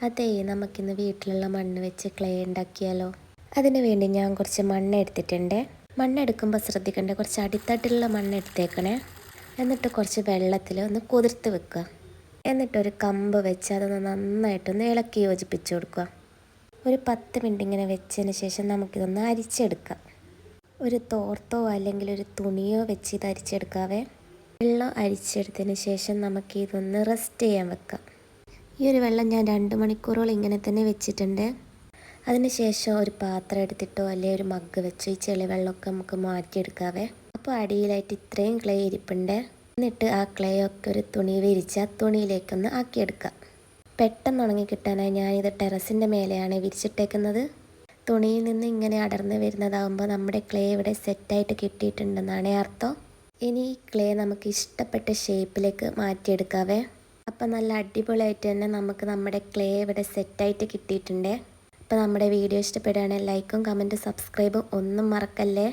അതെ, നമുക്കിന്ന് വീട്ടിലുള്ള മണ്ണ് വെച്ച് ക്ലേ ഉണ്ടാക്കിയാലോ? അതിന് വേണ്ടി ഞാൻ കുറച്ച് മണ്ണ് എടുത്തിട്ടുണ്ട്. മണ്ണെടുക്കുമ്പോൾ ശ്രദ്ധിക്കേണ്ട, കുറച്ച് അടിത്തട്ടിലുള്ള മണ്ണ് എടുത്തേക്കണേ. എന്നിട്ട് കുറച്ച് വെള്ളത്തിൽ ഒന്ന് കുതിർത്ത് വെക്കുക. എന്നിട്ടൊരു കമ്പ് വെച്ച് അതൊന്ന് നന്നായിട്ടൊന്ന് ഇളക്കി യോജിപ്പിച്ച് കൊടുക്കുക. ഒരു 10 മിനിറ്റ് ഇങ്ങനെ വെച്ചതിന് ശേഷം നമുക്കിതൊന്ന് അരിച്ചെടുക്കാം. ഒരു തോർത്തോ അല്ലെങ്കിൽ ഒരു തുണിയോ വെച്ച് ഇത് അരിച്ചെടുക്കാവേ. വെള്ളം അരിച്ചെടുത്തതിന് ശേഷം നമുക്കിതൊന്ന് റെസ്റ്റ് ചെയ്യാൻ വെക്കാം. ഈ ഒരു വെള്ളം ഞാൻ 2 മണിക്കൂറോളം ഇങ്ങനെ തന്നെ വെച്ചിട്ടുണ്ട്. അതിനുശേഷം ഒരു പാത്രം എടുത്തിട്ടോ അല്ലെങ്കിൽ ഒരു മഗ്ഗ് വെച്ചോ ഈ ചെളി വെള്ളമൊക്കെ നമുക്ക് മാറ്റിയെടുക്കാവേ. അപ്പോൾ അടിയിലായിട്ട് ഇത്രയും ക്ലേ ഇരിപ്പുണ്ട്. എന്നിട്ട് ആ ക്ലേ ഒക്കെ ഒരു തുണി വിരിച്ച് ആ തുണിയിലേക്കൊന്ന് ആക്കിയെടുക്കാം. പെട്ടെന്ന് ഉണങ്ങി കിട്ടാനായി ഞാനിത് ടെറസിൻ്റെ മേലെയാണ് വിരിച്ചിട്ടേക്കുന്നത്. തുണിയിൽ നിന്ന് ഇങ്ങനെ അടർന്ന് വരുന്നതാകുമ്പോൾ നമ്മുടെ ക്ലേ ഇവിടെ സെറ്റായിട്ട് കിട്ടിയിട്ടുണ്ടെന്നാണ് അർത്ഥം. ഇനി ഈ ക്ലേ നമുക്ക് ഇഷ്ടപ്പെട്ട ഷേപ്പിലേക്ക് മാറ്റിയെടുക്കാവേ. അപ്പം നല്ല അടിപൊളിയായിട്ട് തന്നെ നമുക്ക് നമ്മുടെ ക്ലേ ഇവിടെ സെറ്റായിട്ട് കിട്ടിയിട്ടുണ്ട്. അപ്പോൾ നമ്മുടെ വീഡിയോ ഇഷ്ടപ്പെടുകയാണെങ്കിൽ ലൈക്കും കമൻറ്റും സബ്സ്ക്രൈബും ഒന്നും മറക്കല്ലേ.